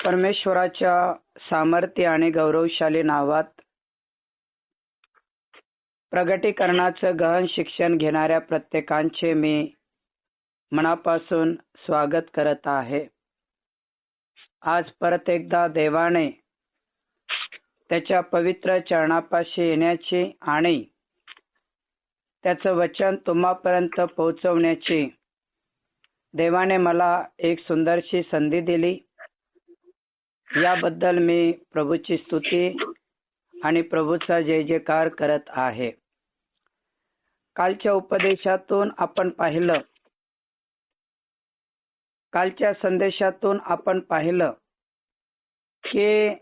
परमेश्वराच्या सामर्थ्य आणि गौरवशाली नावात प्रगटीकरणाचं गहन शिक्षण घेणाऱ्या प्रत्येकांचे मी मनापासून स्वागत करत आहे. आज परत एकदा देवाने त्याच्या पवित्र चरणापाशी येण्याची आणि त्याचं वचन तुम्हापर्यंत पोहोचवण्याची देवाने मला एक सुंदरशी संधी दिली. याबद्दल मी प्रभूची स्तुती आणि प्रभूचा जय जयकार करत आहे. कालच्या उपदेशातून आपण पाहिलं, कालच्या संदेशातून आपण पाहिलं की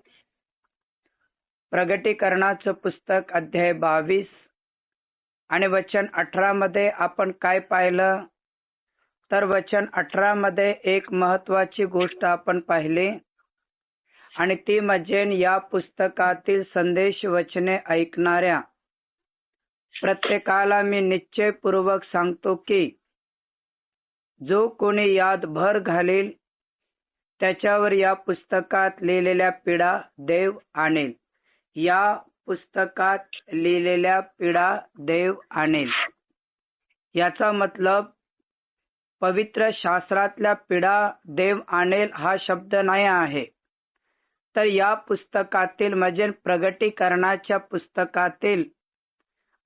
प्रगटीकरणाचं पुस्तक अध्याय 22 आणि वचन 18 मध्ये आपण काय पाहिलं, तर वचन 18 मध्ये एक महत्वाची गोष्ट आपण पाहिली आणि ती म्हणजे या पुस्तकातील संदेश वचने ऐकणाऱ्या प्रत्येकाला मी निश्चयपूर्वक सांगतो की जो कोणी यात भर घालेल त्याच्यावर या पुस्तकात लिहिलेल्या पीडा देव आणेल. या पुस्तकात लिहिलेल्या पीडा देव आणेल याचा मतलब पवित्र शास्त्रातल्या पीडा देव आणेल हा शब्द नाही आहे, तर या पुस्तकातील म्हणजे प्रगटीकरणाच्या पुस्तकातील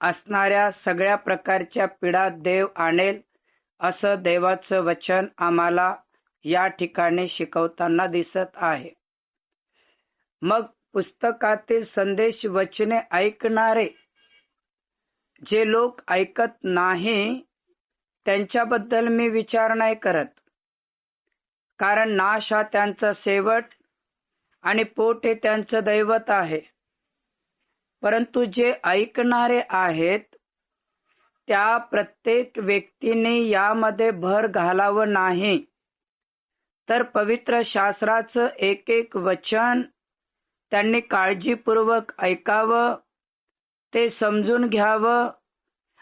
असणाऱ्या सगळ्या प्रकारच्या पीडा देव आणेल असं देवाचं वचन आम्हाला या ठिकाणी शिकवताना दिसत आहे. मग पुस्तकातील संदेश वचने ऐकणारे जे लोक ऐकत नाही त्यांच्याबद्दल मी विचार नाही करत, कारण नाश हा त्यांचा शेवट आणि पोट हे त्यांचं दैवत आहे. परंतु जे ऐकणारे आहेत त्या प्रत्येक व्यक्तीने यामध्ये भर घालावं नाही, तर पवित्र शास्त्राचं एक एक वचन त्यांनी काळजीपूर्वक ऐकावं, ते समजून घ्यावं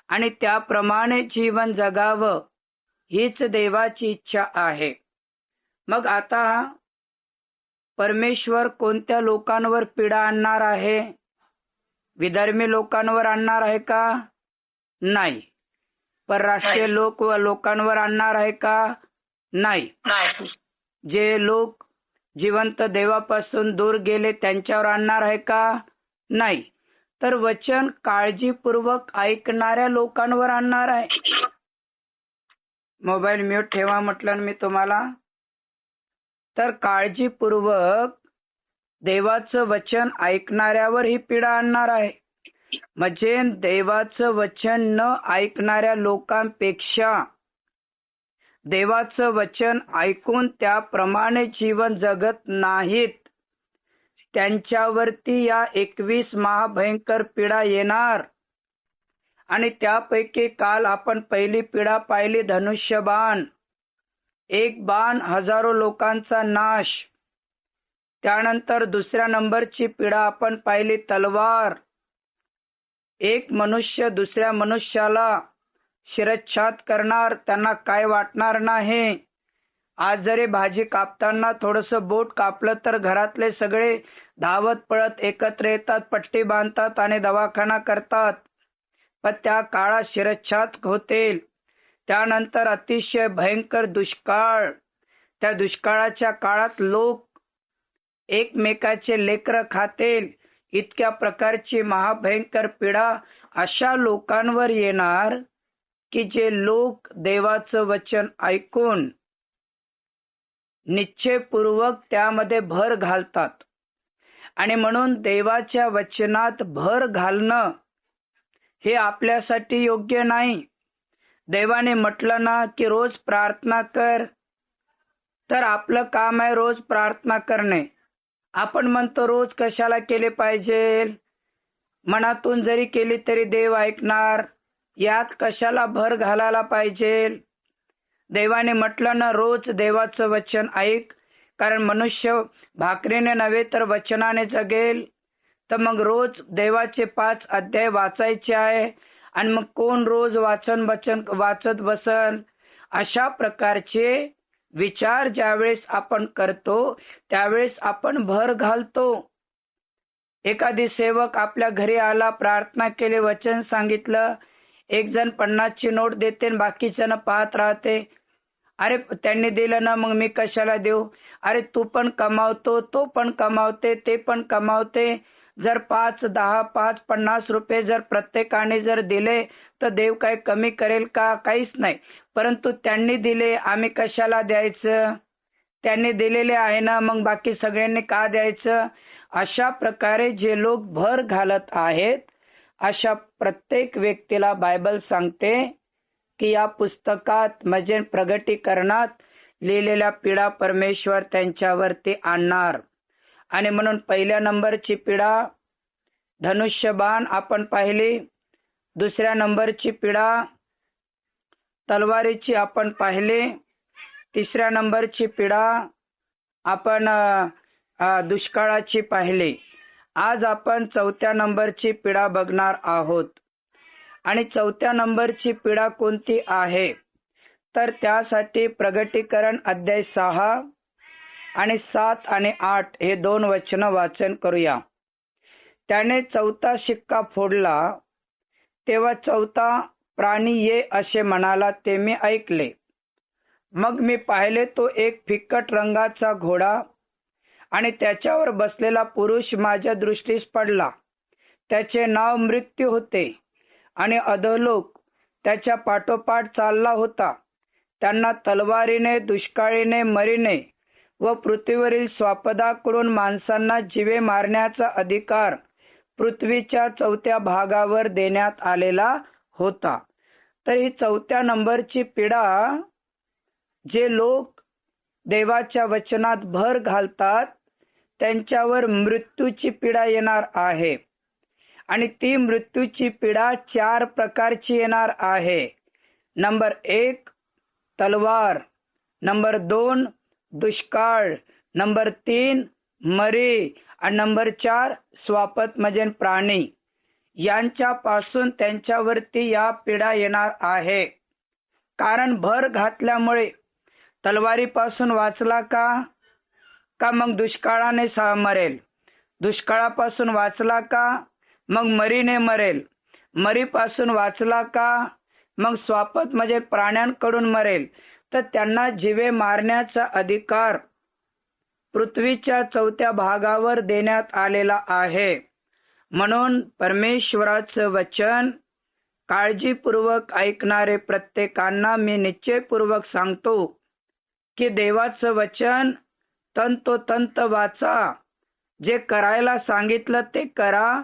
आणि त्याप्रमाणे जीवन जगावं हीच देवाची इच्छा आहे. मग आता परमेश्वर कोणत्या लोकांवर पीडा आणणार आहे? विधर्मी लोकांवर आणणार आहे का? नाही. परराष्ट्रीय लोक व लोकांवर आणणार आहे का? नाही. जे लोक जिवंत देवापासून दूर गेले त्यांच्यावर आणणार आहे का? नाही. तर वचन काळजीपूर्वक ऐकणाऱ्या लोकांवर आणणार आहे. मोबाईल म्यूट ठेवा म्हटलं मी तुम्हाला. तर काळजीपूर्वक देवाचं वचन ऐकणाऱ्यावर ही पीडा आणणार आहे. म्हणजे देवाचं वचन न ऐकणाऱ्या लोकांपेक्षा देवाचं वचन ऐकून त्याप्रमाणे जीवन जगत नाहीत त्यांच्यावरती या 21 महाभयंकर पीडा येणार. आणि त्यापैकी काल आपण पहिली पीडा पाहिली, धनुष्यबाण. एक बाण हजारो लोकांचा नाश. त्यानंतर दुसऱ्या नंबरची पीडा आपण पाहिली, तलवार. एक मनुष्य दुसऱ्या मनुष्याला शिरच्छाद करणार, त्यांना काय वाटणार नाही. आज जरी भाजी कापताना थोडंसं बोट कापलं तर घरातले सगळे धावत पळत एकत्र येतात, पट्टी बांधतात आणि दवाखाना करतात. पण त्या काळात शिरच्छाद होतील. त्यानंतर अतिशय भयंकर दुष्काळ. त्या दुष्काळाच्या काळात लोक एकमेकाचे लेकरं खातील. इतक्या प्रकारची महाभयंकर पीडा अशा लोकांवर येणार की जे लोक देवाचं वचन ऐकून निश्चयपूर्वक त्यामध्ये भर घालतात. आणि म्हणून देवाच्या वचनात भर घालणं हे आपल्यासाठी योग्य नाही. देवाने म्हटलं ना की रोज प्रार्थना कर, तर आपलं काम आहे रोज प्रार्थना करणे. आपण म्हणतो रोज कशाला केले पाहिजे, मनातून जरी केली तरी देव ऐकणार, यात कशाला भर घालायला पाहिजे. देवाने म्हटलं ना रोज देवाचं वचन ऐक, कारण मनुष्य भाकरीने नव्हे तर वचनाने जगेल. तर मग रोज देवाचे 5 अध्याय वाचायचे आहे. आणि मग कोण रोज वचन वाचत बसल? अशा प्रकारचे विचार ज्यावेळेस आपण करतो त्यावेळेस आपण भर घालतो. एखादी सेवक आपल्या घरी आला, प्रार्थना केली, वचन सांगितलं, एक जण 50ची नोट देते आणि बाकीच्यानं पाहत राहते. अरे त्यांनी दिलं ना, मग मी कशाला देऊ? अरे तू पण कमावतो, तो पण कमावते, ते पण कमावते. जर 5, 10, 5, 50 रुपये जर प्रत्येकाने जर दिले तर देव काय कमी करेल का? काहीच नाही. परंतु त्यांनी दिले, आम्ही कशाला द्यायचं? त्यांनी दिलेले आहे ना, मग बाकी सगळ्यांनी का द्यायचं? अशा प्रकारे जे लोक भर घालत आहेत, अशा प्रत्येक व्यक्तीला बायबल सांगते की या पुस्तकात म्हणजे प्रगटीकरणात लिहिलेल्या पीडा परमेश्वर त्यांच्यावरती आणणार. आणि म्हणून पहिल्या नंबरची पीडा धनुष्यबाण आपण पाहिली. दुसऱ्या नंबरची पीडा तलवारीची आपण पाहिली. तिसऱ्या नंबरची पीडा आपण दुष्काळाची पाहिली. आज आपण चौथ्या नंबरची पीडा बघणार आहोत. आणि चौथ्या नंबरची पीडा कोणती आहे? तर त्यासाठी प्रगटीकरण अध्याय 6 आणि 7 आणि 8 हे 2 वचन वाचन करूया. त्याने चौथा शिक्का फोडला, तेव्हा चौथा प्राणी ये असे म्हणाला, ते मी ऐकले. मग मी पाहिले, तो एक फिकट रंगाचा घोडा आणि त्याच्यावर बसलेला पुरुष माझ्या दृष्टीस पडला. त्याचे नाव मृत्यू होते आणि अधोलोक त्याच्या पाठोपाठ चालला होता. त्यांना तलवारीने, दुष्काळीने, मरीने व पृथ्वीवरील स्वापदाकडून माणसांना जीवे मारण्याचा अधिकार पृथ्वीच्या चौथ्या भागावर देण्यात आलेला होता. तर ही चौथ्या नंबरची पीडा, जे लोक देवाच्या वचनात भर घालतात त्यांच्यावर मृत्यूची पीडा येणार आहे. आणि ती मृत्यूची पीडा 4 प्रकारची येणार आहे. नंबर 1 तलवार, नंबर 2 दुष्काळ, नंबर 3 मरी आणि नंबर 4 स्वापद म्हणजे प्राणी. यांच्यापासून त्यांच्यावरती या पीडा येणार आहे. कारण भर घातल्यामुळे तलवारीपासून वाचला का मग दुष्काळाने मरेल. दुष्काळापासून वाचला का मग मरीने मरेल. मरीपासून वाचला का मग स्वापद म्हणजे प्राण्यांकडून मरेल. तर त्यांना जीवे मारण्याचा अधिकार पृथ्वीच्या चौथ्या भागावर देण्यात आलेला आहे. म्हणून परमेश्वराचं वचन काळजीपूर्वक ऐकणारे प्रत्येकांना मी निश्चयपूर्वक सांगतो की देवाचं वचन तंतोतंत वाचा. जे करायला सांगितलं ते करा,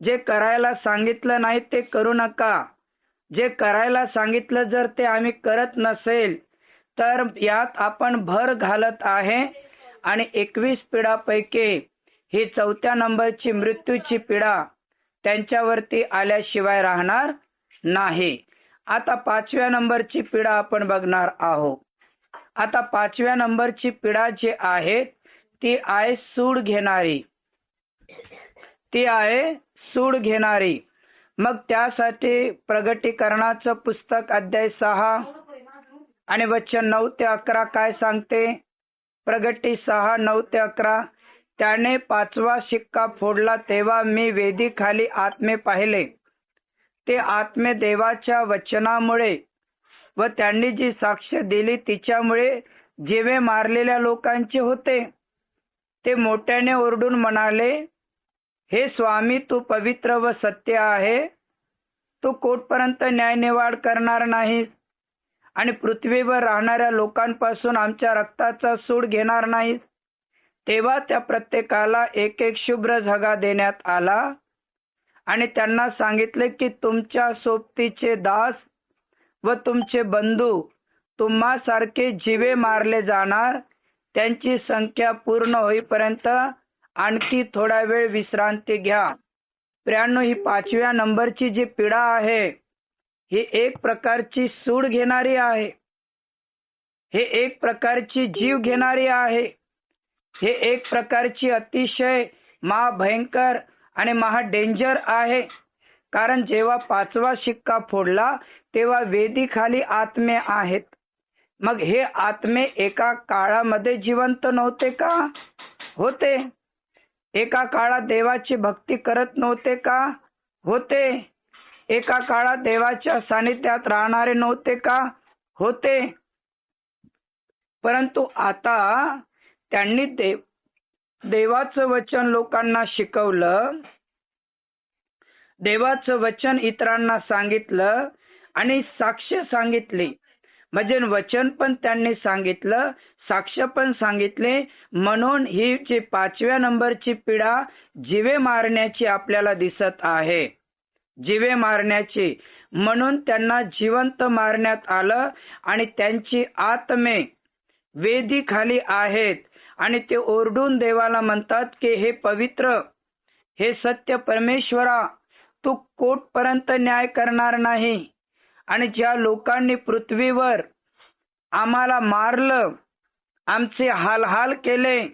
जे करायला सांगितलं नाही ते करू नका. जे करायला सांगितलं जर ते आम्ही करत नसेल तर यात आपण भर घालत आहे. आणि 21 पीडापैकी ही चौथ्या नंबरची मृत्यूची पीडा त्यांच्यावरती आल्याशिवाय राहणार नाही. आता 5व्या नंबरची पीडा आपण बघणार आहोत. आता 5व्या नंबरची पीडा जी आहे ती आहे सूड घेणारी. ती आहे सूड घेणारी. मग त्यासाठी प्रगटीकरणाचं पुस्तक अध्याय 6 आणि वचन 9 ते 11 काय सांगते? प्रगटी 6, 9 ते 11. त्याने 5वा शिक्का फोडला, तेव्हा मी वेदीखाली आत्मे पाहिले. ते आत्मे देवाच्या वचनामुळे व त्यांनी जी साक्ष दिली तिच्यामुळे जीवे मारलेल्या लोकांचे होते. ते मोठ्याने ओरडून म्हणाले, हे स्वामी, तू पवित्र व सत्य आहे. तू कोटपर्यंत न्यायनिवाड करणार नाहीस आणि पृथ्वीवर राहणाऱ्या लोकांपासून आमच्या रक्ताचा सूड घेणार नाहीस. तेव्हा त्या प्रत्येकाला एक एक शुभ्र झगा देण्यात आला आणि त्यांना सांगितले की तुमच्या सोबतीचे दास व तुमचे बंधू तुम्हासारखे जीवे मारले जाणार. त्यांची संख्या पूर्ण होईपर्यंत आणखी थोडा वेळ विश्रांती घ्या. प्रियांनो, ही 5व्या नंबरची जी पीडा आहे ही एक प्रकारची सूड घेणारी आहे. हे एक प्रकारची जीव घेणारी आहे. हे एक प्रकारची अतिशय महाभयंकर आणि महा डेंजर आहे. कारण जेव्हा 5वा शिक्का फोडला तेव्हा वेदीखाली आत्मे आहेत. मग हे आत्मे एका काळामध्ये जिवंत नव्हते का? होते. एका काळात देवाची भक्ती करत नव्हते का? होते. एका काळात देवाच्या सानिध्यात राहणारे नव्हते का? होते. परंतु आता त्यांनी देवाचं वचन लोकांना शिकवलं, देवाचं वचन इतरांना सांगितलं आणि साक्ष सांगितली. म्हणजे वचन पण त्यांनी सांगितलं, साक्ष पण सांगितले. म्हणून ही जी 5व्या नंबरची पिढा जिवे मारण्याची आपल्याला दिसत आहे. जिवे मारण्याची, म्हणून त्यांना जिवंत मारण्यात आलं आणि त्यांची आत्मे वेदीखाली आहेत आणि ते ओरडून देवाला म्हणतात की हे पवित्र, हे सत्य परमेश्वरा, तू कोटपर्यंत न्याय करणार नाही. आणि ज्या लोकांनी पृथ्वीवर आम्हाला मारलं, आमचे हाल केले,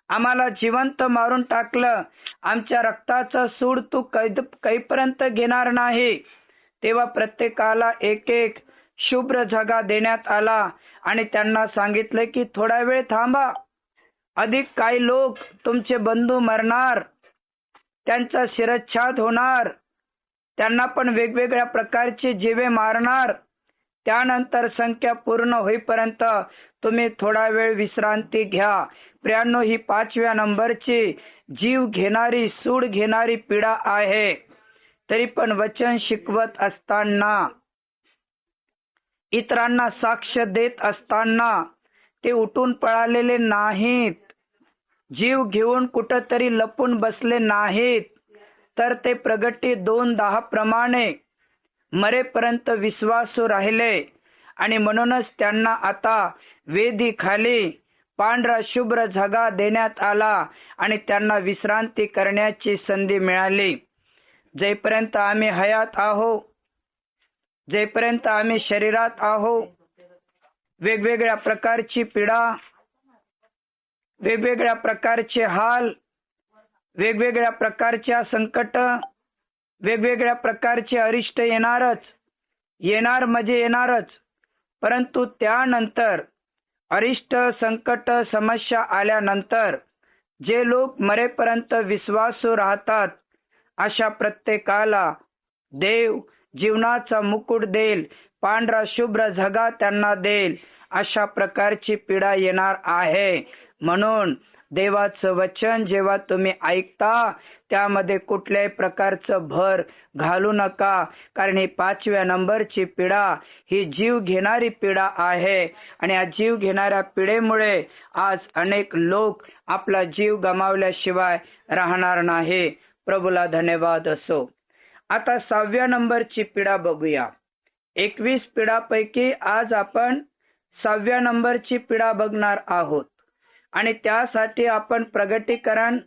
आम्हाला जिवंत मारून टाकलं, आमच्या रक्ताचा सूड तू कैपर्यंत घेणार नाही. तेव्हा प्रत्येकाला एक एक शुभ्र झगा देण्यात आला आणि त्यांना सांगितलं की थोडा वेळ थांबा, अधिक काही लोक तुमचे बंधू मरणार, त्यांचा शिरच्छाद होणार, त्यांना पण वेगवेगळ्या प्रकारचे जिवे मारणार. त्यानंतर संख्या पूर्ण होईपर्यंत तुम्ही थोडा वेळ विश्रांती घ्या. प्रियांनो, ही 5व्या नंबरची जीव घेणारी, सूड घेणारी पिढा आहे. तरी पण वचन शिकवत असताना, इतरांना साक्ष देत असताना ते उठून पळालेले नाहीत, जीव घेऊन कुठंतरी लपून बसले नाहीत, तर ते प्रगटी 2:10 प्रमाणे मरेपर्यंत विश्वासू राहिले. आणि म्हणूनच त्यांना आता वेदी खाली पांढरा शुभ्र झगा देण्यात आला आणि त्यांना विश्रांती करण्याची संधी मिळाली. जेपर्यंत आम्ही हयात आहो, जेपर्यंत आम्ही शरीरात आहो, वेगवेगळ्या प्रकारची पीडा, वेगवेगळ्या प्रकारचे हाल, वेगवेगळ्या प्रकारच्या संकट, वेगवेगळ्या प्रकारचे अरिष्ट येणार म्हणजे येणारच. परंतु त्यानंतर अरिष्ट, संकट, समस्या आल्यानंतर जे लोक मरेपर्यंत विश्वासू राहतात, अशा प्रत्येकाला देव जीवनाचा मुकुट देईल, पांढरा शुभ्र झगा त्यांना देईल. अशा प्रकारची पीडा येणार आहे. म्हणून देवाचं वचन जेव्हा तुम्ही ऐकता, त्यामध्ये कुठल्याही प्रकारचं भर घालू नका. कारण ही 5व्या नंबरची पिढा ही जीव घेणारी पिढा आहे आणि या जीव घेणाऱ्या पिढेमुळे आज अनेक लोक आपला जीव गमावल्याशिवाय राहणार नाही. प्रभूला धन्यवाद असो. आता 6व्या नंबरची पिढा बघूया. 21 पिढापैकी आज आपण 6व्या नंबरची पिढा बघणार आहोत आणि त्यासाठी आपण प्रगटीकरण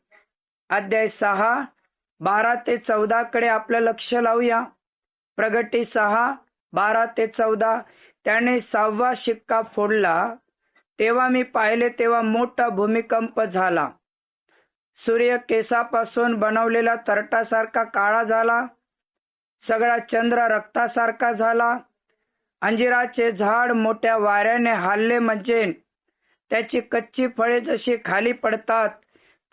अध्याय 6 12 ते 14 कडे आपलं लक्ष लावूया. प्रगटी 6 12 ते 14. त्याने 6वा शिक्का फोडला, तेव्हा मी पाहिले, तेव्हा मोठा भूमिकंप झाला. सूर्य केसापासून बनवलेला तरटासारखा काळा झाला, सगळा चंद्र रक्तासारखा झाला. अंजिराचे झाड मोठ्या वाऱ्याने हालले, म्हणजे त्याची कच्ची फळे जशी खाली पडतात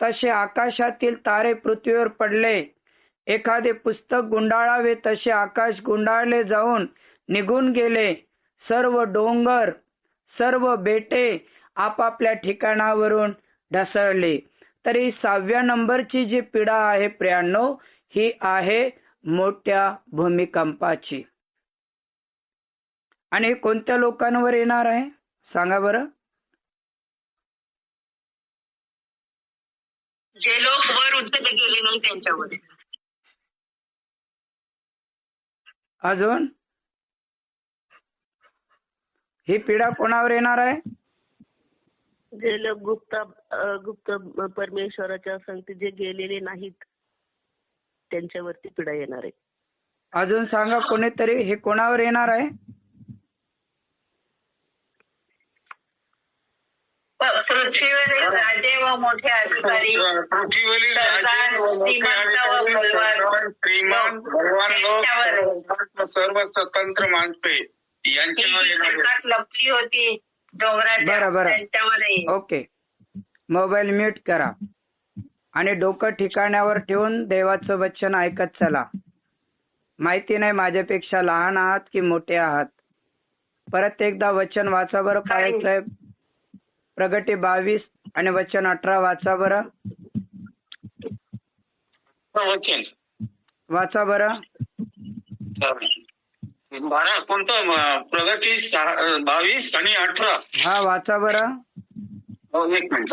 तसे आकाशातील तारे पृथ्वीवर पडले. एखादे पुस्तक गुंडाळावे तसे आकाश गुंडाळले जाऊन निघून गेले. सर्व डोंगर, सर्व बेटे आपापल्या ठिकाणावरून ढसळले. तरी 6व्या नंबरची जी पिढा आहे प्रियांनो, ही आहे मोठ्या भूमिकंपाची. आणि कोणत्या लोकांवर येणार आहे सांगा बरं? जे लोक वर उठले गेले नाही त्यांच्यावर. अजून ही पिढा कोणावर येणार आहे? जे लोक गुप्त परमेश्वराच्या संगती जे गेलेले नाहीत त्यांच्यावरती पिढा येणार आहे. अजून सांगा कोणीतरी, हे कोणावर येणार आहे? पृथ्वीवरील राजे व मोठे अधिकारी, पृथ्वीवरील राजे व मोठे अधिकारी, श्रीमंत, बलवान लोक, सर्व स्वतंत्र माणसे यांच्यावर ती येणार आहे. खडकात लपली होती डोंगराच्या बरं. त्यांच्यामध्ये. ओके. मोबाईल म्यूट करा आणि डोकं ठिकाण्यावर ठेवून देवाचं वचन ऐकत चला. माहिती नाही माझ्यापेक्षा लहान आहात की मोठे आहात. परत एकदा वचन वाचा बरं पारेख साहेब. प्रगटी 22 आणि वचन 18 वाचा बरं. वचन वाचा बरं. कोणतं प्रगती 22 आणि 18. हा वाचा बरं. एक मिनिट.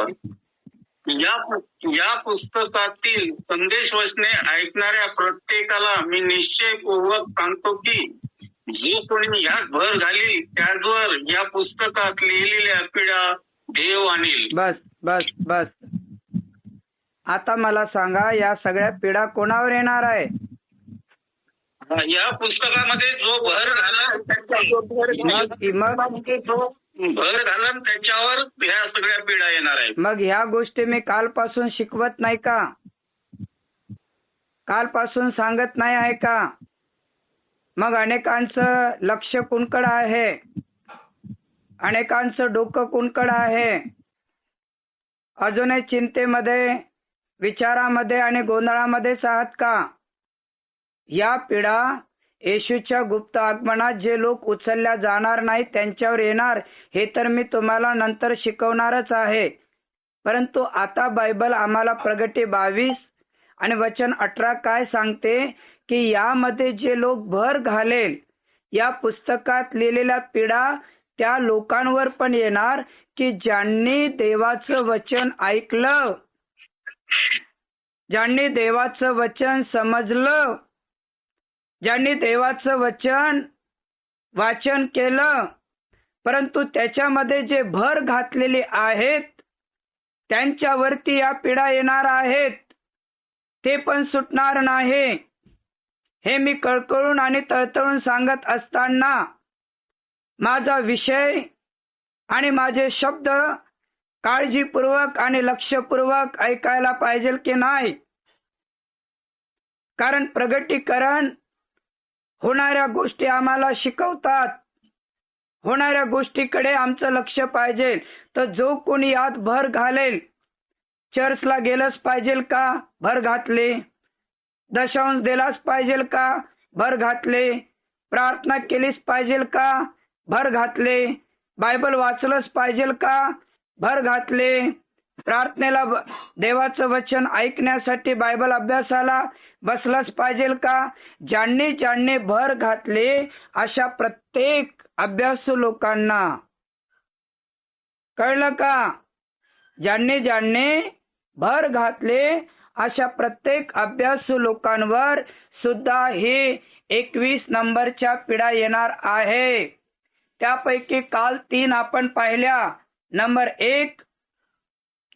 या पुस्तकातील संदेश वचने ऐकणाऱ्या प्रत्येकाला मी निश्चयपूर्वक सांगतो की जो कोणी यात भर घालील त्याचवर या पुस्तकात लिहिलेल्या पीडा देव आणील. बस बस बस. आता मला सांगा या सगळ्या पीडा कोणावर येणार आहे? या पुस्तकामध्ये जो भर घालन त्याच्यावर ह्या सगळ्या पीडा येणार आहेत. मग ह्या गोष्टी मी कालपासून शिकवत नाही का? कालपासून सांगत नाही आहे का? मग अनेकांचं लक्ष कुणकडं आहे, अनेकांचं डोकं कुणकडं आहे. अजूनही चिंतेमध्ये, विचारामध्ये आणि गोंधळामध्येच आहात का? या पीडा येशूच्या गुप्त आगमनात जे लोक उचलल्या जाणार नाहीत त्यांच्यावर येणार, हे तर मी तुम्हाला नंतर शिकवणारच आहे. परंतु आता बायबल आम्हाला प्रगटी 22 आणि वचन 18 काय सांगते की यामध्ये जे लोक भर घालेल, या पुस्तकात लिहिलेल्या पीडा त्या लोकांवर पण येणार की ज्यांनी देवाचं वचन ऐकलं, ज्यांनी देवाचं वचन समजलं, ज्यांनी देवाचं वचन वाचन केलं, परंतु त्याच्यामध्ये जे भर घातलेले आहेत त्यांच्यावरती या पीडा येणार आहेत. ते पण सुटणार नाही. हे मी कळकळून आणि तळतळून सांगत असताना माझा विषय आणि माझे शब्द काळजीपूर्वक आणि लक्षपूर्वक ऐकायला पाहिजे की नाही? कारण प्रगटीकरण होणाऱ्या गोष्टी आम्हाला शिकवतात. होणाऱ्या गोष्टीकडे आमचं लक्ष पाहिजे. तर जो कोणी यात भर घालेल, चर्चला गेलंच पाहिजे का? भर घातले. दशांश दिलाच पाहिजे का? भर घातले. प्रार्थना केलीच पाहिजे का? भर घातले. बायबल वाचलंच पाहिजे का? भर घातले. प्रार्थनेला, देवाचं वचन ऐकण्यासाठी बायबल अभ्यासाला बसलाच पाहिजे का? ज्यांनी ज्यांनी भर घातले अशा प्रत्येक अभ्यासू लोकांना, कळलं का? ज्यांनी ज्यांनी भर घातले अशा प्रत्येक अभ्यासू लोकांवर सुद्धा ही 21 नंबरच्या पीडा येणार आहे. त्यापैकी काल 3 आपण पाहिल्या. नंबर 1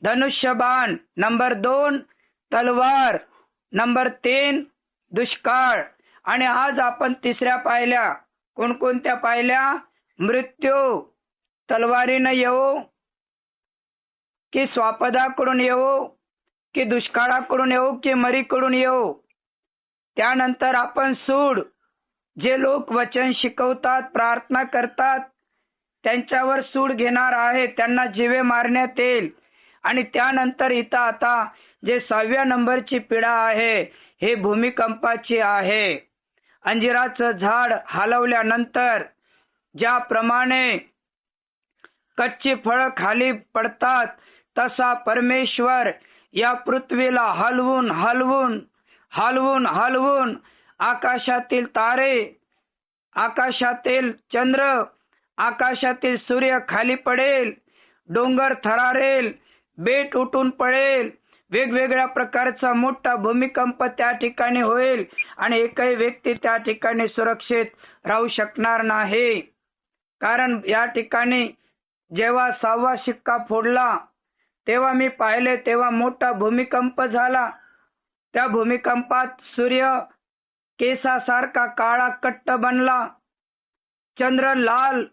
धनुष्यबाण, नंबर 2 तलवार, नंबर 3 दुष्काळ आणि आज आपण तिसऱ्या पाहिल्या. कोणकोणत्या पाहिल्या? मृत्यू तलवारीनं येवो की स्वापदाकडून येवो की दुष्काळाकडून येवो की मरीकडून येवो. त्यानंतर आपण सूड, जे लोक वचन शिकवतात, प्रार्थना करतात त्यांच्यावर सूड घेणार आहे, त्यांना जीवे मारण्यात येईल. आणि त्यानंतर इथं आता जे 6व्या नंबरची पीडा आहे हे भूमिकंपाची आहे. अंजिराचं झाड हलवल्यानंतर ज्याप्रमाणे कच्ची फळं खाली पडतात तसा परमेश्वर या पृथ्वीला हलवून हलवून हलवून हलवून आकाशातील तारे, आकाशातील चंद्र, आकाशातील सूर्य खाली पडेल, डोंगर थरारेल, बेट उठून पडेल, वेगवेगळ्या प्रकारचा मोठा भूमिकंप त्या ठिकाणी होईल आणि एकही व्यक्ती त्या ठिकाणी सुरक्षित राहू शकणार नाही. कारण या ठिकाणी जेव्हा 6वा शिक्का फोडला तेव्हा मी पाहिले, तेव्हा मोठा भूमिकंप झाला. त्या भूमिकंपात सूर्य केसासारखा काळा कट्ट बनला, चंद्र लाल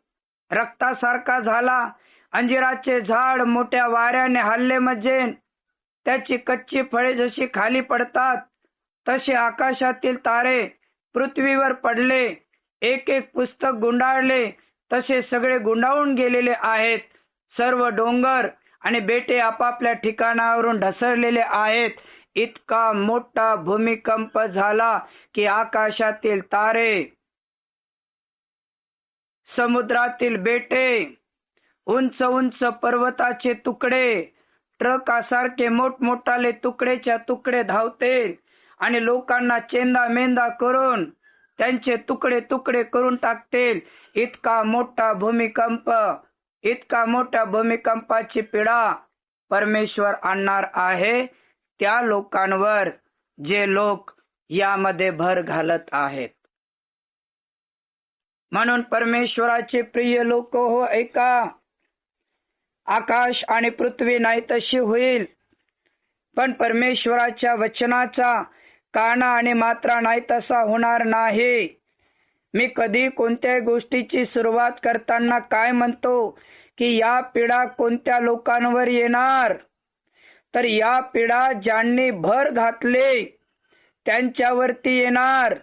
रक्तासारखा झाला, अंजिराचे झाड मोठ्या वाऱ्याने हल्ले म्हणजे त्याची कच्ची फळे जशी खाली पडतात तसे आकाशातील तारे पृथ्वीवर पडले. एक एक पुस्तक गुंडाळले तसे सगळे गुंडाळून गेलेले आहेत. सर्व डोंगर आणि बेटे आपापल्या ठिकाणावरून ढसरलेले आहेत. इतका मोठा भूमिकंप झाला की आकाशातील तारे, समुद्रातील बेटे, उंच उंच पर्वताचे तुकडे, ट्रकासारखे मोठमोठाले तुकडेच्या तुकडे धावतील आणि लोकांना चेंदा मेंदा करून त्यांचे तुकडे तुकडे करून टाकतील. इतका मोठा भूमिकंप, इतका मोठ्या भूमिकंपाची पीडा परमेश्वर आणणार आहे त्या लोकांवर जे लोक यामध्ये भर घालत आहेत. म्हणून परमेश्वराचे प्रिय लोक हो, ऐका. आकाश आणि पृथ्वी नाही तशी होईल, पण परमेश्वराच्या वचनाचा काना आणि मात्रा नाही तसा होणार नाही. मी कधी कोणत्याही गोष्टीची सुरुवात करताना काय म्हणतो की या पीडा कोणत्या लोकांवर येणार, तर या पीडा ज्यांनी भर घातले त्यांच्यावरती येणार.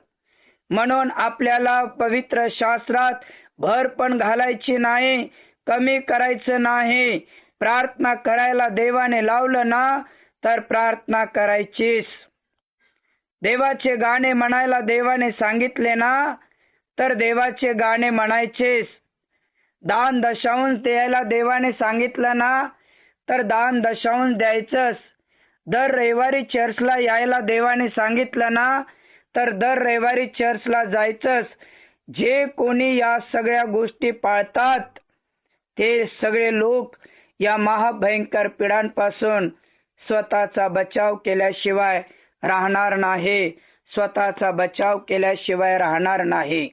म्हणून आपल्याला पवित्र शास्त्रात भर पण घालायची नाही, कमी करायचं नाही. प्रार्थना करायला देवाने लावलं ना तर प्रार्थना करायचीच. देवाचे गाणे म्हणायला देवाने सांगितले ना तर देवाचे गाणे म्हणायचेच. दान दशांश द्यायला देवाने सांगितलं ना तर दान दशांश द्यायचंच. दर रविवारी चर्चला यायला देवाने सांगितलं ना तर दर रविवारी चर्चला जायचंच. जे कोणी या सगळ्या गोष्टी पाळतात ते सगळे लोक या महाभयंकर पिढांपासून स्वतःचा बचाव केल्याशिवाय राहणार नाही, स्वतःचा बचाव केल्याशिवाय राहणार नाही.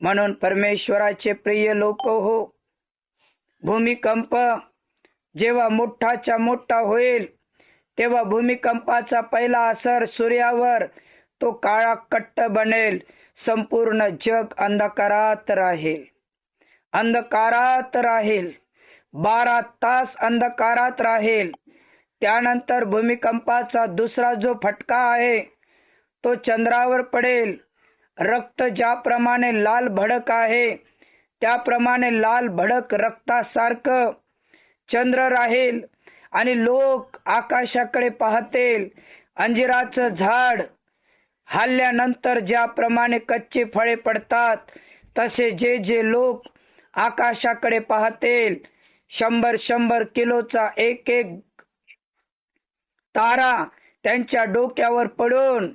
म्हणून परमेश्वराचे प्रिय लोक हो, भूमिकंप जेव्हा मोठाच्या मोठा होईल तेव्हा भूमिकंपाचा पहिला असर सूर्यावर, तो काळा कट्ट बनेल. संपूर्ण जग अंधकारात राहील, अंधकारात राहील, 12 तास अंधकारात राहील. त्यानंतर भूमिकंपाचा दुसरा जो फटका आहे तो चंद्रावर पडेल. रक्त ज्याप्रमाणे लाल भडक आहे त्याप्रमाणे लाल भडक रक्तासारखं चंद्र राहील आणि लोक आकाशाकडे पाहतील. अंजिराचं झाड हल्ल्यानंतर ज्याप्रमाणे कच्ची फळे पडतात तसे जे जे लोक आकाशाकडे पाहतील, 100-100 किलोचा एक एक तारा त्यांच्या डोक्यावर पडून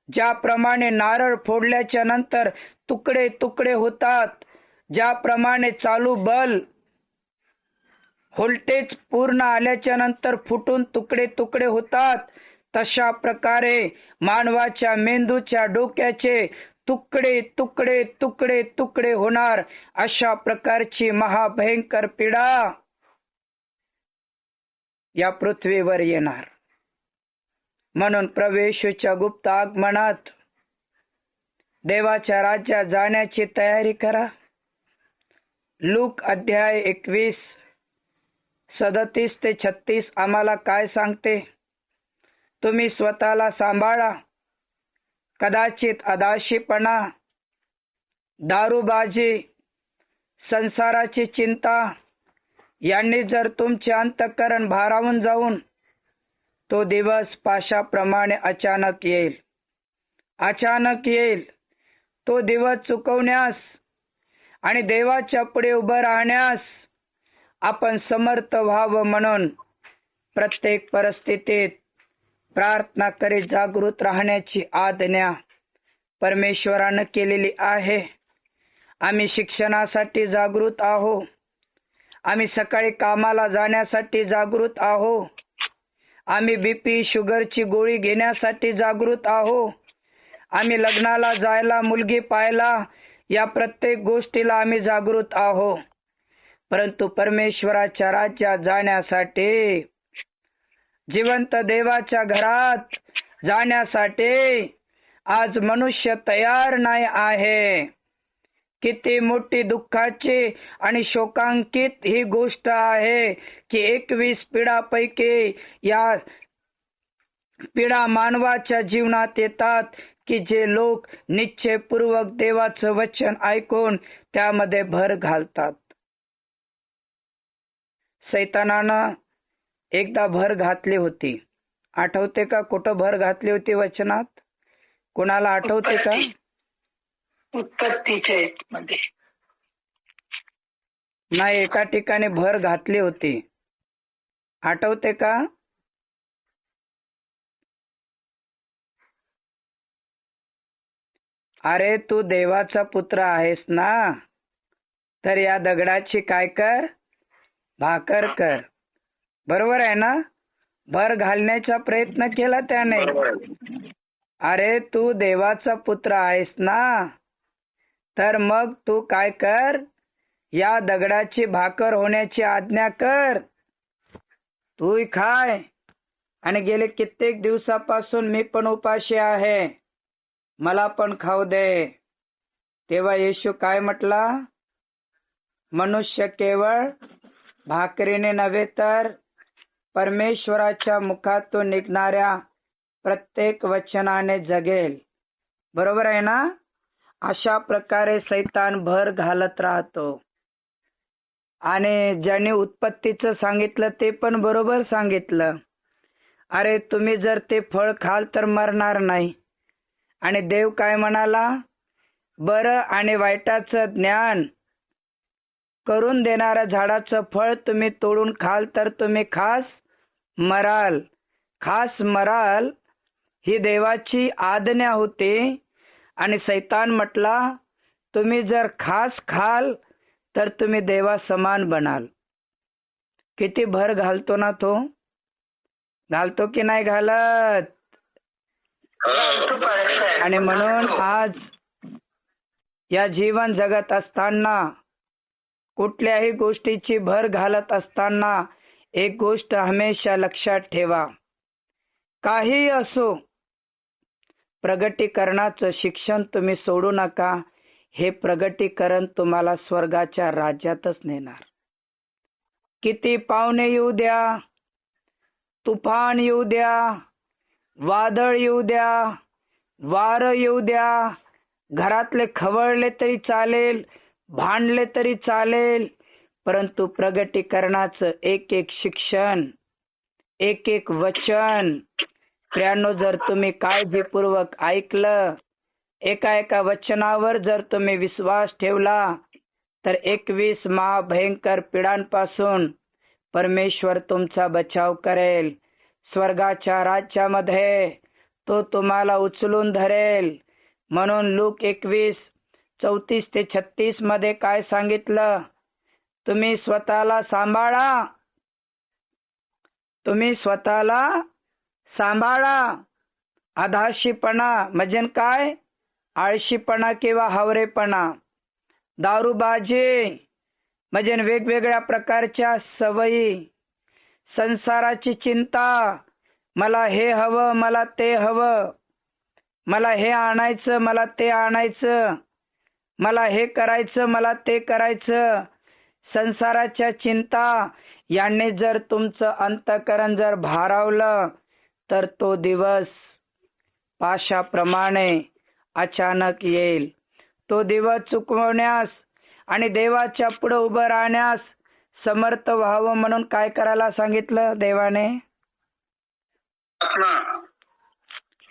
ज्याप्रमाणे नारळ फोडल्याच्या नंतर तुकडे तुकडे होतात, ज्याप्रमाणे चालू बल्ब व्होल्टेज पूर्ण आल्याच्या नंतर फुटून तुकडे तुकडे होतात, तशा प्रकारे मानवाच्या मेंदूच्या डोक्याचे तुकडे तुकडे तुकडे तुकडे होणार. अशा प्रकारची महाभयंकर पीडा या पृथ्वीवर येणार. म्हणून प्रवेशच्या गुप्त आगमनात देवाच्या राज्यात जाण्याची तयारी करा. लूक अध्याय 21 37 ते 36 आम्हाला काय सांगते? तुम्ही स्वतःला सांभाळा. कदाचित अदाशीपणा, दारूबाजी, संसाराची चिंता यांनी जर तुमचे अंतःकरण भारावून जाऊन तो दिवस पाशाप्रमाणे अचानक येईल, अचानक येईल. तो दिवस चुकवण्यास आणि देवाच्या पुढे उभं राहण्यास आपण समर्थ व्हावं म्हणून प्रत्येक परिस्थितीत प्रार्थना करीत जागृत राहण्याची आज्ञा परमेश्वरानं केलेली आहे. आम्ही शिक्षणासाठी जागृत आहो, आम्ही सकाळी कामाला जाण्यासाठी जागृत आहो, आम्ही बीपी शुगरची गोळी घेण्यासाठी जागृत आहो, आम्ही लग्नाला जायला, मुलगी पाहायला, या प्रत्येक गोष्टीला आम्ही जागृत आहो. परंतु परमेश्वराच्या राज्यात जाण्यासाठी, जिवंत देवाच्या घरात जाण्यासाठी आज मनुष्य तयार नाही आहे. किती मोठी दुःखाची आणि शोकांकित ही गोष्ट आहे की 21 पिढापैकी या पिढा मानवाच्या जीवनात येतात की जे लोक निश्चयपूर्वक देवाचं वचन ऐकून त्यामध्ये भर घालतात. सैतानानं एकदा भर घातली होती. आठवते का कुठं भर घातली होती वचनात? कुणाला आठवते का? उत्पत्तीच्या मध्ये नाही, एका ठिकाणी भर घातली होती. आठवते का? अरे तू देवाचा पुत्र आहेस ना, तर या दगडाची काय कर? भाकर कर. बरोबर आहे ना? भर घालण्याचा प्रयत्न केला त्याने. अरे तू देवाचा पुत्र आहेस ना, तर मग तू काय कर? या दगडाची भाकर होण्याची आज्ञा कर. तूही खाय. आणि गेले कित्येक दिवसापासून मी पण उपाशी आहे, मला पण खाऊ दे. तेव्हा येशू काय म्हटला? मनुष्य केवळ भाकरीने नव्हे तर परमेश्वराच्या मुखातून निघणाऱ्या प्रत्येक वचनाने जगेल. बरोबर आहे ना? अशा प्रकारे सैतान भर घालत राहतो. आणि ज्याने उत्पत्तीचं सांगितलं ते पण बरोबर सांगितलं. अरे तुम्ही जर ते फळ खाल तर मरणार नाही. आणि देव काय म्हणाला? बरं आणि वाईटाचं ज्ञान करून देणाऱ्या झाडाचं फळ तुम्ही तोडून खाल तर तुम्ही खास मराल. खास मराल ही देवाची आज्ञा होती. आणि सैतान म्हटला तुम्ही जर खास खाल तर तुम्ही देवा समान बनाल. किती भर घालतो ना तो? घालतो की नाही घालत? आणि म्हणून आज या जीवन जगत असताना, कुठल्याही गोष्टीची भर घालत असताना एक गोष्ट हमेशा लक्षात ठेवा. काही असो, प्रगटीकरणाचं शिक्षण तुम्ही सोडू नका. हे प्रगटीकरण तुम्हाला स्वर्गाच्या राज्यातच नेणार. किती पाहुणे येऊ द्या, तुफान येऊ द्या, वादळ येऊ द्या, वारं येऊ द्या, घरातले खवळले तरी चालेल, भांडले तरी चालेल, परंतु प्रगटीकरणाचं एक एक शिक्षण, एक एक वचन प्रियांनो जर तुम्ही काळजीपूर्वक ऐकलं, एका एका वचनावर जर तुम्ही विश्वास ठेवला, तर 21 महाभयंकर पिढ्यांपासून परमेश्वर तुमचा बचाव करेल. स्वर्गाच्या राज्यामध्ये तो तुम्हाला उचलून धरेल. म्हणून लूक 21:34-36 मध्ये काय सांगितलं? तुम्ही स्वतःला सांभाळा. तुम्ही स्वतःला सांभाळा. आधाशीपणा म्हणजे काय? आळशीपणा किंवा हावरेपणा. दारूबाजी म्हणजे वेगवेगळ्या प्रकारच्या सवयी, संसाराची चिंता, मला हे हवं, मला ते हवं, मला हे आणायचं, मला ते आणायचं, मला हे करायचं, मला ते करायचं, संसाराच्या चिंता यांनी जर तुमचं अंतःकरण जर भारावलं तर तो दिवस पाशाप्रमाणे अचानक येईल. तो दिवस चुकवण्यास आणि देवाच्या पुढे उभं राहण्यास समर्थ व्हावं म्हणून काय करायला सांगितलं देवाने?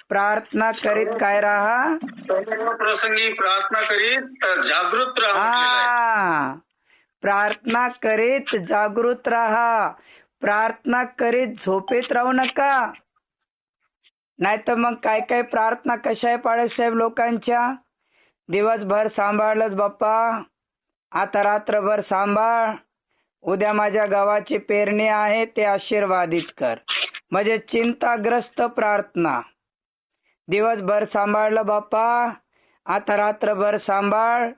प्रार्थना करीत काय राहा? प्रसंगी प्रार्थना करीत जागृत राहा. प्रार्थना करीत जागृत राहा. प्रार्थना करीत झोपेत राहू नका. नाही तर मग काय काय प्रार्थना कशा आहे बाळासाहेब लोकांच्या? दिवसभर सांभाळलंच बाप्पा, आता रात्रभर सांभाळ, उद्या माझ्या गावाची पेरणी आहे ते आशीर्वादित कर. म्हणजे चिंताग्रस्त प्रार्थना. दिवसभर सांभाळलं बाप्पा, आता रात्रभर सांभाळ,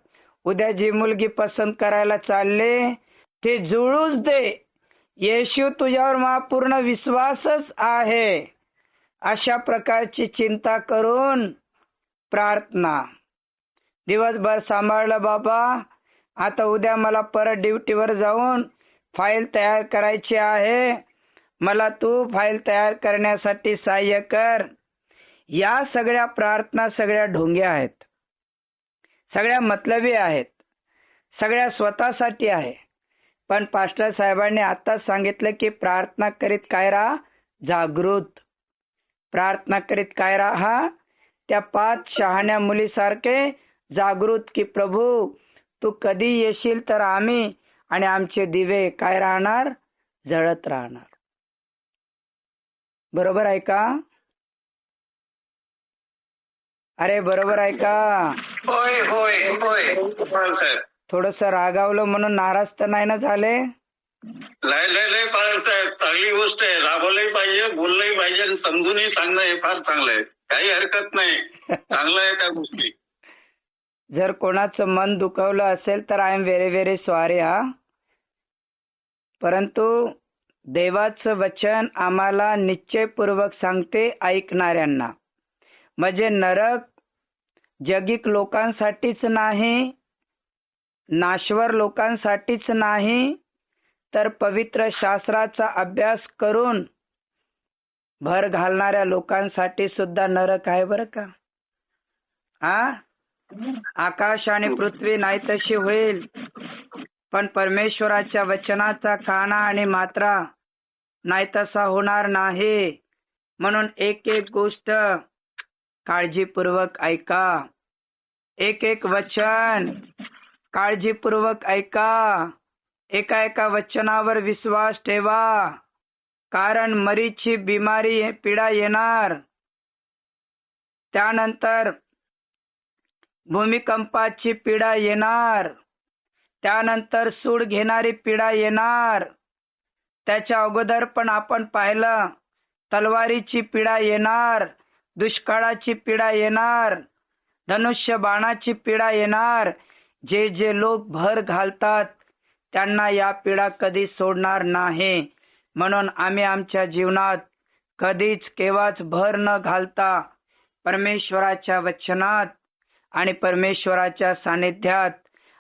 उद्या जी मुलगी पसंत करायला चालले ते जुळूच दे, येशू तुझ्यावर माझा पूर्ण विश्वासच आहे. अशा प्रकारची चिंता करून प्रार्थना. दिवसभर सांभाळलं बाबा, आता उद्या मला परत ड्युटीवर जाऊन फाईल तयार करायची आहे, मला तू फाईल तयार करण्यासाठी सहाय्य कर. या सगळ्या प्रार्थना सगळ्या ढोंग्या आहेत, सगळ्या मतलबी आहेत, सगळ्या स्वतःसाठी आहे. पण पास्टर साहेबांनी आताच सांगितलं की प्रार्थना करीत काय राहा, जागृत. प्रार्थना करीत काय राहा, त्या 5 शहाण्या मुलीसारखे जागृत की प्रभू तू कधी येशील तर आम्ही आणि आमचे दिवे काय राहणार, जळत राहणार. बरोबर आहे का? अरे बरोबर आहे का? होय होय होय साहेब. थोडस रागावलं म्हणून नाराज तर नाही ना झाले? लय लय लय साहेब, चांगली गोष्ट आहे. राबवलंही पाहिजे, बोललंही पाहिजे आणि समजूनही सांगणं हे फार चांगलं आहे. काही हरकत नाही, चांगलं आहे त्या गोष्टी. जर कोणाचं मन दुखवलं असेल तर I am very very sorry हा. परंतु देवाचं वचन आम्हाला निश्चयपूर्वक सांगते ऐकणाऱ्यांना, म्हणजे नरक जगिक लोकांसाठीच नाही, नाशवर लोकांसाठीच नाही, तर पवित्र शास्त्राचा अभ्यास करून भर घालणाऱ्या लोकांसाठी सुद्धा नरक आहे बरं का. आकाश आणि पृथ्वी नाही तशी होईल, पण परमेश्वराच्या वचनाचा काना आणि मात्रा नाही तसा होणार नाही. म्हणून एक एक गोष्ट काळजीपूर्वक ऐका, एक एक वचन काळजीपूर्वक ऐका, एका एका वचनावर विश्वास ठेवा, कारण मरीची बिमारी पीडा येणार, त्यानंतर भूमिकंपाची पीडा येणार, त्यानंतर सूड घेणारी पीडा येणार, त्याच्या अगोदर पण आपण पाहिलं तलवारीची पीडा येणार, दुष्काळाची पीडा येणार, धनुष्य बाणाची पीडा येणार. जे जे लोक भर घालतात त्यांना या पीडा कधी सोडणार नाही. म्हणून आम्ही आमच्या जीवनात कधीच केव्हाच भर न घालता परमेश्वराच्या वचनात आणि परमेश्वराच्या सानिध्यात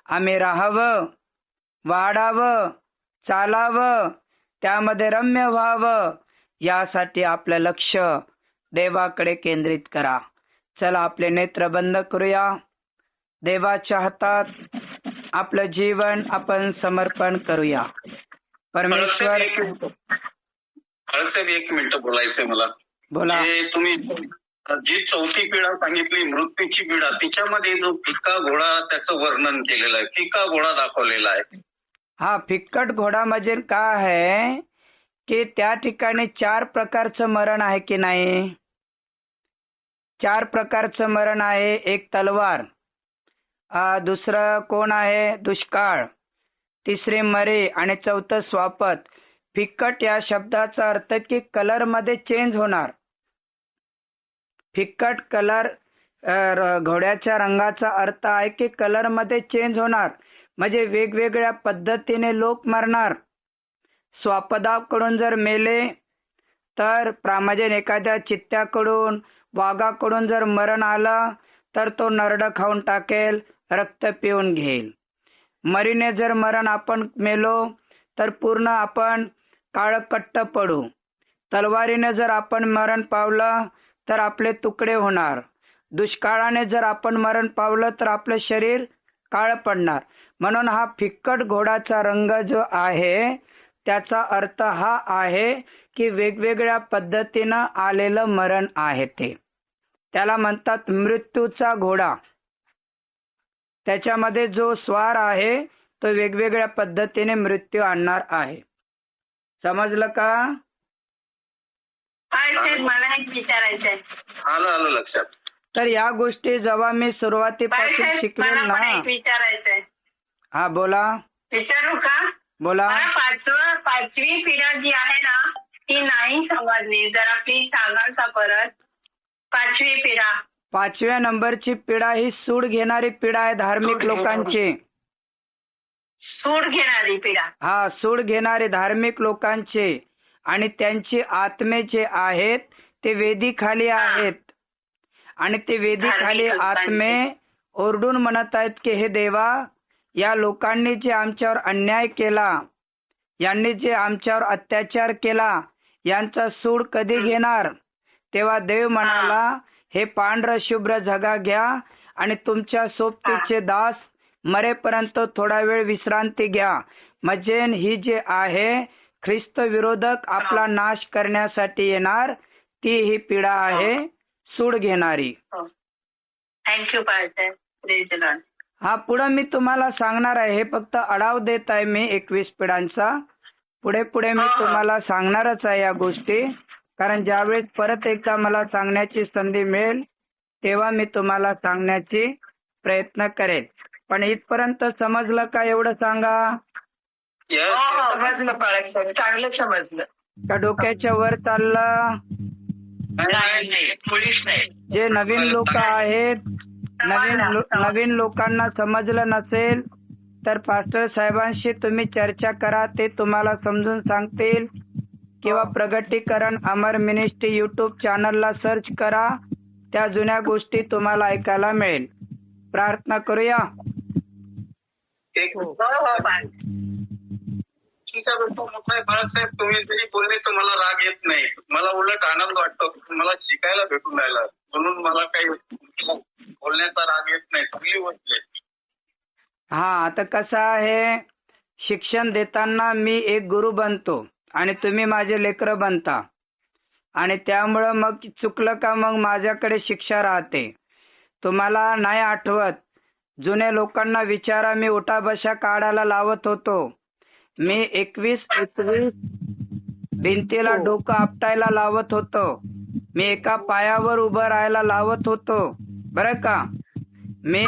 आम्ही राहावं, वाढावं, चालावं, त्यामध्ये रम्य व्हावं, यासाठी आपलं लक्ष देवाकडे केंद्रित करा. चला आपले नेत्र बंद करूया. देवाच्या हातात आपलं जीवन आपण समर्पण करूया. परमेश्वर. एक मिनिट बोलायचंय मला. बोला. तुम्ही जी 4थी पिढा सांगितली, मृत्यूची पिढा, तिच्यामध्ये जो फिक्का घोडा त्याचं वर्णन केलेलं आहे, फिक्का घोडा दाखवलेला आहे. हा, फिक्कट घोडा म्हणजे काय आहे की त्या ठिकाणी 4 प्रकारचं मरण आहे की नाही. 4 प्रकारचं मरण आहे. एक तलवार, दुसरं कोण आहे दुष्काळ, तिसरी मरी आणि चौथं स्वापत. फिक्कट या शब्दाचा अर्थ की कलर मध्ये चेंज होणार. फिक्कट कलर घोड्याच्या रंगाचा अर्थ आहे की कलर मध्ये चेंज होणार, म्हणजे वेगवेगळ्या पद्धतीने लोक मरणार. स्वापदाकडून जर मेले तर म्हणजे एखाद्या चित्त्याकडून, वाघाकडून जर मरण आलं तर तो नरडं खाऊन टाकेल, रक्त पिऊन घेईल. मरीने जर मरण आपण मेलो तर पूर्ण आपण काळकट्ट पडू. तलवारीने जर आपण मरण पावलं तर आपले तुकडे होणार. दुष्काळाने जर आपण मरण पावलं तर आपलं शरीर काळ पडणार. म्हणून हा फिक्कट घोडाचा रंग जो आहे त्याचा अर्थ हा आहे की वेगवेगळ्या पद्धतीनं आलेलं मरण आहे ते. त्याला म्हणतात मृत्यूचा घोडा. त्याच्यामध्ये जो स्वार आहे तो वेगवेगळ्या पद्धतीने मृत्यू आणणार आहे. समजलं का? मला एक विचारायचंय. आलं लक्षात. तर या गोष्टी जेव्हा मी सुरुवातीपासून शिकवेल ना. विचारायचंय. हा बोला. विचारू का? बोला. मला 5वी पिढा जी आहे ना ती नाही समजली, जरा प्लीज सांगाल का परत? 5वी पिढा. 5व्या नंबरची पिढा ही सूड घेणारी पिढा आहे धार्मिक लोकांची. सूड घेणारी पिढा. हा, सूड घेणारे धार्मिक लोकांचे, आणि त्यांची आत्मे जे आहेत ते वेदीखाली आहेत, आणि ते वेदीखाली आत्मे ओरडून म्हणत आहेत की हे देवा, या लोकांनी जे आमच्यावर अन्याय केला, यांनी जे आमच्यावर अत्याचार केला, यांचा सूड कधी घेणार? तेव्हा देव म्हणाला हे पांढरं शुभ्र झगा घ्या आणि तुमच्या सोबतीचे दास मरेपर्यंत थोडा वेळ विश्रांती घ्या. म्हणजे ही जे आहे ख्रिस्त विरोधक आपला नाश करण्यासाठी येणार ती ही पिढा आहे सूड घेणारी. Thank you pastor. Praise the Lord. हा पुढे मी तुम्हाला सांगणार आहे. हे फक्त आढाव देत आहे मी 21 पिढ्यांचा. पुढे मी तुम्हाला सांगणारच आहे या गोष्टी. कारण ज्यावेळेस परत एकदा मला सांगण्याची संधी मिळेल तेव्हा मी तुम्हाला सांगण्याची प्रयत्न करेल. पण इथपर्यंत समजलं का एवढं सांगा. समजलं पास्टर. चांगलं समजलं. का डोक्याच्या वर चाललं. नाही मुळीच नाही. जे नवीन लोक आहेत नवीन लोकांना समजलं नसेल तर पास्टर साहेबांशी तुम्ही चर्चा करा. ते तुम्हाला समजून सांगतील. किंवा प्रगटीकरण अमर मिनिस्ट्री YouTube चॅनलला सर्च करा. त्या जुन्या गोष्टी तुम्हाला ऐकायला मिळेल. प्रार्थना करूया. ठीक आहे बाळासाहेब, तुम्ही जरी बोलले तर मला राग येत नाही. मला उलट आनंद वाटतो. मला शिकायला भेटून राहिला म्हणून मला काही बोलण्याचा राग येत नाही. चांगली गोष्ट आहे. हा आता कसं आहे शिक्षण देताना मी एक गुरु बनतो आणि तुम्ही माझे लेकरं बनता आणि त्यामुळं मग चुकलं का मग माझ्याकडे शिक्षा राहते. तुम्हाला नाही आठवत जुन्या लोकांना विचारा. मी उठा बशा काढायला लावत होतो. मी 21 भिंतीला डोकं आपटायला लावत होतो. मी एका पायावर उभं राहायला लावत होतो बरं का. मी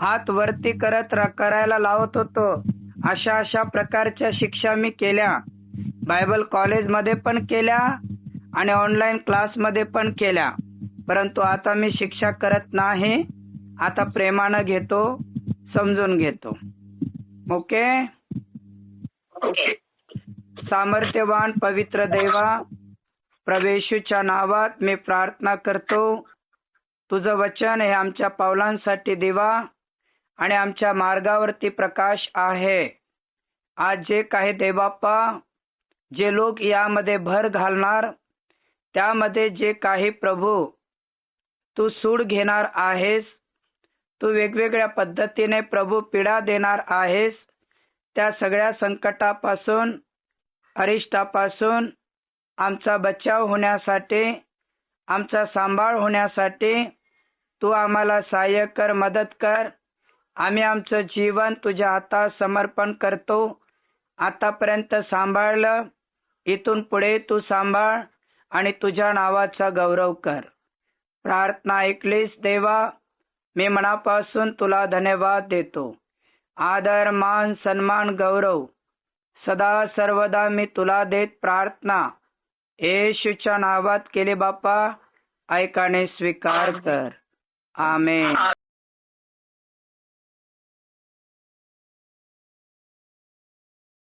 हात वरती करायला लावत होतो. अशा प्रकारच्या शिक्षा मी केल्या. बायबल कॉलेजमध्ये पण केल्या आणि ऑनलाईन क्लासमध्ये पण केल्या. परंतु आता मी शिक्षा करत नाही. आता प्रेमानं घेतो, समजून घेतो. ओके. सामर्थ्यवान पवित्र देवा, प्रभू येशूच्या नावात मी प्रार्थना करतो. तुझं वचन हे आमच्या पावलांसाठी दिवा आणि आमच्या मार्गावरती प्रकाश आहे. आज जे काही देवबाप्पा जे लोक यामध्ये भर घालणार त्यामध्ये जे काही प्रभू तू सूड घेणार आहेस, तू वेगवेगळ्या पद्धतीने प्रभू पीडा देणार आहेस, त्या सगळ्या संकटापासून अरिष्टापासून आमचा बचाव होण्यासाठी, आमचा सांभाळ होण्यासाठी तू आम्हाला सहाय्य कर, मदत कर. आम्ही आमचं जीवन तुझ्या हातात समर्पण करतो. आतापर्यंत सांभाळलं, इथून पुढे तू सांभाळ आणि तुझ्या नावाचा गौरव कर. प्रार्थना ऐकलीस देवा. मी मनापासून तुला धन्यवाद देतो. आदर, मान, सन्मान, गौरव सदा सर्वदा मी तुला देत प्रार्थना येशूच्या नावात केले बाप्पा. ऐकाने स्वीकार कर. आमेन.